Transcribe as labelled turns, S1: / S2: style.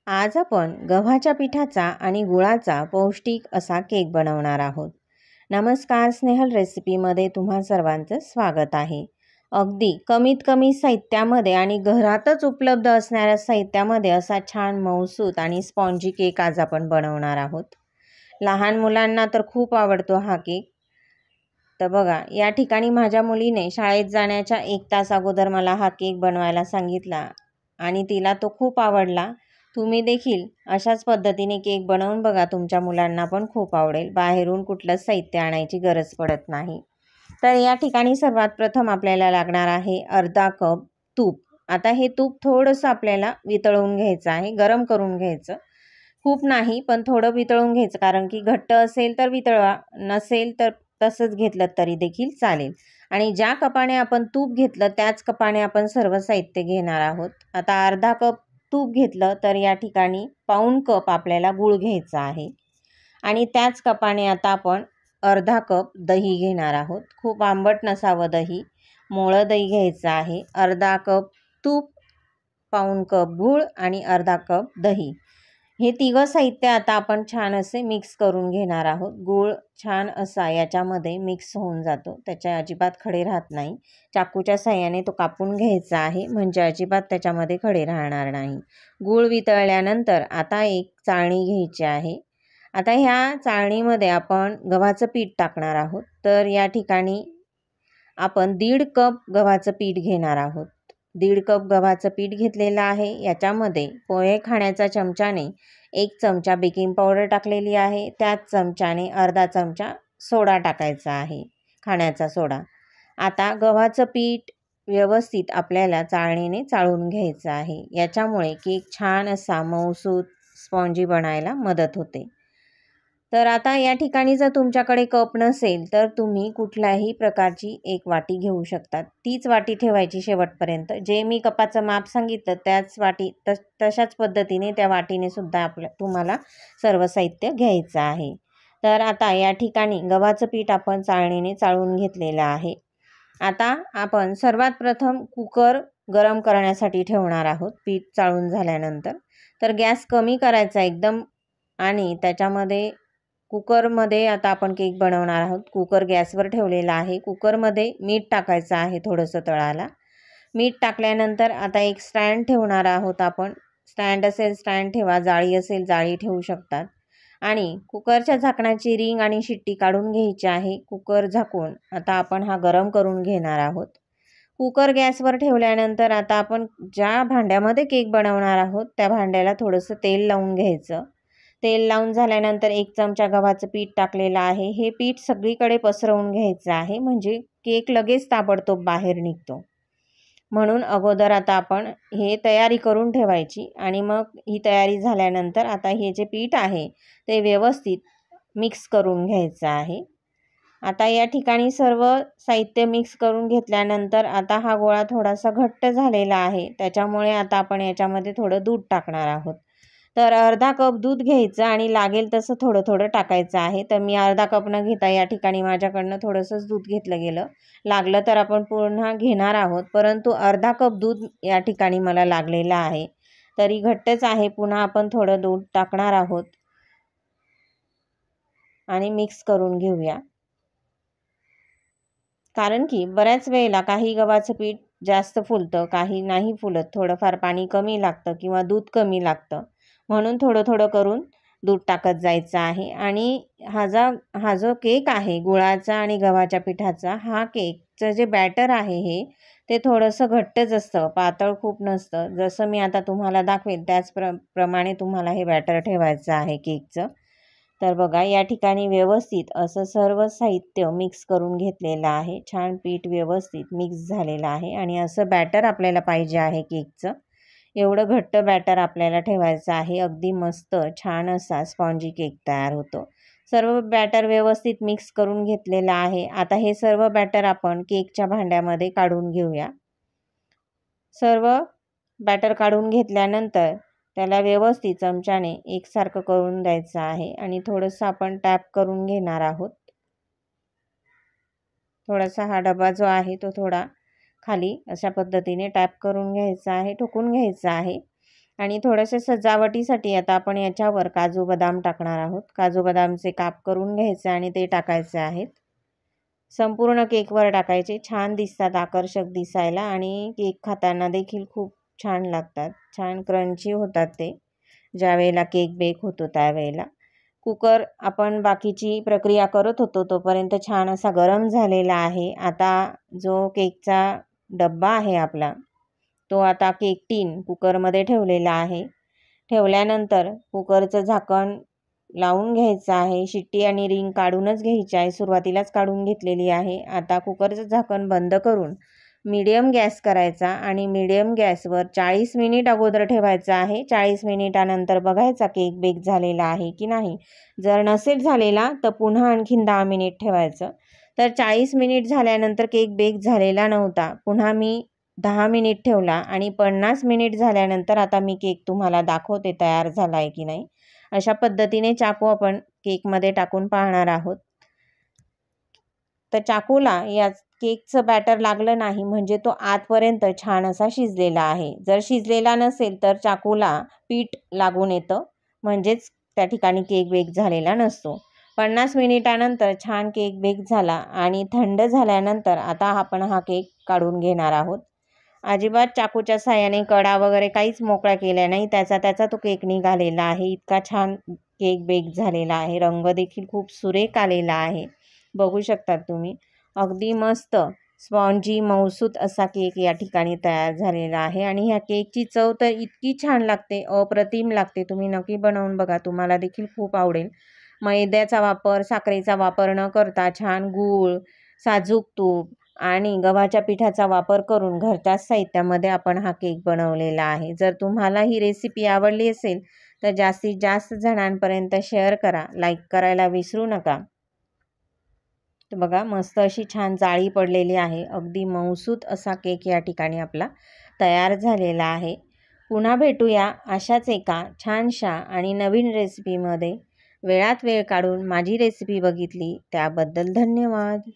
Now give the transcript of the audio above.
S1: आज आपण गव्हाच्या पिठाचा आणि गुळाचा पौष्टिक असा केक बनवणार आहोत। नमस्कार, स्नेहल रेसिपीमध्ये तुम्हा सर्वांचं स्वागत आहे। अगदी कमीत कमी साहित्यामध्ये आणि घरातच उपलब्ध असणाऱ्या साहित्यामध्ये असा छान मऊसूत आणि स्पॉन्जी केक आज आपण बनवणार आहोत। लहान मुलांना तर खूप आवडतो हा केक। तर बघा, या ठिकाणी माझ्या मुलीने शाळेत जाण्याच्या 1 तास अगोदर मला हा केक बनवायला सांगितला आणि तिला तो खूप आवडला। तुम्ही देखील अशाच पद्धतीने केक बनवून बघा, तुमच्या मुलांना पण खूप आवडेल। बाहेरून कुठलंच साहित्य आणायची गरज पडत नाही। तर या ठिकाणी सर्वात प्रथम आपल्याला लागणार आहे अर्धा कप तूप। आता हे तूप थोडंसं आपल्याला वितळवून घ्यायचं आहे, गरम करून घ्यायचं। खूप नाही, पण थोडं वितळून घ्यायचं, कारण की घट्ट असेल तर वितळवा, नसेल तर तसंच घेतलं तरी देखील चालेल। आणि ज्या कपाने आपण तूप घेतलं त्याच कपाने आपण सर्व साहित्य घेणार आहोत। आता अर्धा कप तूप घेतलं तर या ठिकाणी पाऊण कप आपल्याला गूळ घ्यायचा आहे आणि त्याच कपाने आता आपण अर्धा कप दही घेणार आहोत। खूप आंबट नसावं दही, मोळं दही घ्यायचं आहे। अर्धा कप तूप, पाऊण कप गूळ आणि अर्धा कप दही, हे तिघं साहित्य आता आपण छान असे मिक्स करून घेणार आहोत। गूळ छान असा याच्यामध्ये मिक्स होऊन जातो, त्याच्या अजिबात खडे राहत नाही। चाकूच्या साहाय्याने तो कापून घ्यायचा आहे, म्हणजे अजिबात त्याच्यामध्ये खडे राहणार नाही। गूळ वितळल्यानंतर आता एक चाळणी घ्यायची आहे। आता ह्या चाळणीमध्ये आपण गव्हाचं पीठ टाकणार आहोत। तर या ठिकाणी आपण 1.5 कप गव्हाचं पीठ घेणार आहोत। 1.5 कप गव्हाचं पीठ घेतलेलं आहे। याच्यामध्ये पोहे खाण्याच्या चमच्याने 1 चमचा बेकिंग पावडर टाकलेली आहे। त्याच चमच्याने अर्धा चमचा सोडा टाकायचा आहे, खाण्याचा सोडा। आता गव्हाचं पीठ व्यवस्थित आपल्याला चाळणीने चाळून घ्यायचं आहे। याच्यामुळे केक छान असा मऊसूत स्पॉन्जी बनायला मदत होते। तर आता या ठिकाणी जर तुमच्याकडे कप नसेल तर तुम्ही कुठल्याही प्रकारची एक वाटी घेऊ शकता। तीच वाटी ठेवायची शेवटपर्यंत। जे मी कपाचं माप सांगितलं त्याच वाटी तशाच पद्धतीने त्या वाटीने सुद्धा तुम्हाला सर्व साहित्य घ्यायचं आहे। तर आता या ठिकाणी गव्हाचं पीठ आपण चाळणीने चाळून घेतलेलं आहे। आता आपण सर्वात प्रथम कुकर गरम करण्यासाठी ठेवणार आहोत पीठ चाळून झाल्यानंतर। तर गॅस कमी करायचा एकदम, आणि त्याच्यामध्ये कुकरमध्ये आता आपण केक बनवणार आहोत। कुकर गॅसवर ठेवलेला आहे। कुकरमध्ये मीठ टाकायचं आहे थोडंसं तळाला। मीठ टाकल्यानंतर आता एक स्टँड ठेवणार आहोत आपण। स्टँड असेल स्टँड ठेवा, जाळी असेल जाळी ठेवू शकतात। आणि कुकरच्या झाकणाची रिंग आणि शिट्टी काढून घ्यायची आहे। कुकर झाकून आता आपण हा गरम करून घेणार आहोत। कुकर गॅसवर ठेवल्यानंतर आता आपण ज्या भांड्यामध्ये केक बनवणार आहोत त्या भांड्याला थोडंसं तेल लावून घ्यायचं। तेल लावून झाल्यानंतर 1 चमचा गव्हाचं पीठ टाकलेलं आहे। हे पीठ सगळीकडे पसरवून घ्यायचं आहे, म्हणजे केक लगेच ताबडतोब बाहेर निघतो। म्हणून अगोदर आता आपण हे तयारी करून ठेवायची, आणि मग ही तयारी झाल्यानंतर आता हे जे पीठ आहे ते व्यवस्थित मिक्स करून घ्यायचं आहे। आता या ठिकाणी सर्व साहित्य मिक्स करून घेतल्यानंतर आता हा गोळा थोडासा घट्ट झालेला आहे, त्याच्यामुळे आता आपण याच्यामध्ये थोडं दूध टाकणार आहोत। तर अर्धा कप दूध घ्यायचं आणि लागेल तसं थोडं थोडं टाकायचं आहे। तर मी अर्धा कप न घेता या ठिकाणी माझ्याकडनं थोडंसंच दूध घेतलं गेलं। लागलं तर आपण पुन्हा घेणार आहोत, परंतु अर्धा कप दूध या ठिकाणी मला लागलेलं आहे। तरी घट्टच आहे, पुन्हा आपण थोडं दूध टाकणार आहोत आणि मिक्स करून घेऊया। कारण की बऱ्याच वेळेला काही गव्हाचं पीठ जास्त फुलतं, काही नाही फुलत, थोडंफार पाणी कमी लागतं किंवा दूध कमी लागतं। म्हणून थोडं थोडं करून दूध टाकत जायचं आहे। आणि हा जो केक आहे गुळाचा आणि गव्हाच्या पिठाचा, हा केकचं जे बॅटर आहे ते थोडंसं घट्टच असतं, पातळ खूप नसतं। जसं मी आता तुम्हाला दाखवेल त्याच प्रमाणे तुम्हाला हे बॅटर ठेवायचं आहे केकचं। तर बघा, या ठिकाणी व्यवस्थित असं सर्व साहित्य मिक्स करून घेतलेलं आहे। छान पीठ व्यवस्थित मिक्स झालेलं आहे आणि असं बॅटर आपल्याला पाहिजे आहे केकचं। एवढं घट्ट बॅटर आपल्याला ठेवायचं आहे। अगदी मस्त छान असा स्पॉन्जी केक तयार होतो। सर्व बॅटर व्यवस्थित मिक्स करून घेतलेलं आहे। आता हे सर्व बॅटर आपण केकच्या भांड्यामध्ये काढून घेऊया। सर्व बॅटर काढून घेतल्यानंतर त्याला व्यवस्थित चमच्याने एकसारखं करून द्यायचं आहे आणि थोडंसं आपण टॅप करून घेणार आहोत। थोडासा हा डबा जो आहे तो थोडा खाली अशा पद्धतीने टॅप करून घ्यायचा आहे, ठोकून घ्यायचा आहे। आणि थोडेसे सजावटीसाठी आता आपण याच्यावर काजू बदाम टाकणार आहोत. काजू बदामचे काप करून घ्यायचे आणि ते टाकायचे आहेत. संपूर्ण केकवर टाकायचे. छान दिसतात, आकर्षक दिसायला आणि केक खाताना देखील खूप छान लागतात. छान क्रंची होतात ते ज्यावेळेला केक बेक होतो त्यावेळेला. कुकर आपण बाकीची प्रक्रिया करत होतो तोपर्यंत छान असा गरम झालेला आहे. आता जो केकचा डब्बा आहे आपला, तो आता केक टीन कुकरमध्ये ठेवलेला आहे. ठेवल्यानंतर कुकरचं झाकण लावून घ्यायचं आहे. शिट्टी आणि रिंग काढूनच घ्यायची आहे. सुरुवातीलाच काढून घेतलेली आहे. आता कुकरचं झाकण बंद करून मीडियम गॅस करायचा आणि मीडियम गॅसवर 40 मिनिट अगोदर ठेवायचा आहे. 40 मिनिटानंतर बघायचा केक बेक झालेला आहे की नाही. जर नसेल झालेला तर पुन्हा आणखीन 10 मिनिट ठेवायचं. तर 40 मिनिट झाल्यानंतर केक बेक झालेला नव्हता. पुन्हा मी 10 मिनिट ठेवला आणि 50 मिनिट झाल्यानंतर आता मी केक तुम्हाला दाखवते तयार झाला आहे की नाही. अशा पद्धतीने चाकू आपण केकमध्ये टाकून पाहणार आहोत. तर चाकूला या केकचं बॅटर लागलं नाही म्हणजे तो आतपर्यंत छान असा शिजलेला आहे. जर शिजलेला नसेल तर चाकूला पीठ लागून येतं, म्हणजेच त्या ठिकाणी केक बेक झालेला नसतो. 50 मिनिटानंतर छान केक बेक झाला आणि थंड झाल्यानंतर आता आपण हा केक काढून घेणार आहोत. अजिबात चाकूच्या साहाय्याने कडा वगैरे काहीच मोकळा केल्या नाही. त्याचा तो केक निघालेला आहे. इतका छान केक बेक झालेला आहे. रंग देखील खूप सुरेख आलेला आहे. बघू शकता तुम्ही. अगदी मस्त स्पॉन्जी मऊसूत असा केक या ठिकाणी तयार झालेला आहे. आणि ह्या केकची चव तर इतकी छान लागते, अप्रतिम लागते. तुम्ही नक्की बनवून बघा, तुम्हाला देखील खूप आवडेल. मैद्याचा वापर, साखरेचा वापर न करता छान गूळ, साजूक तूप आणि गव्हाच्या पिठाचा वापर करून घरच्याच साहित्यामध्ये आपण हा केक बनवलेला आहे. जर तुम्हाला ही रेसिपी आवडली असेल तर जास्तीत जास्त जणांपर्यंत शेअर करा. लाईक करायला विसरू नका. तर बघा, मस्त अशी छान जाळी पडलेली आहे. अगदी मऊसूत असा केक या ठिकाणी आपला तयार झालेला आहे. पुन्हा भेटूया अशाच एका छानशा आणि नवीन रेसिपीमध्ये. वेळात वेळ काढून माझी रेसिपी बघितली त्याबद्दल धन्यवाद.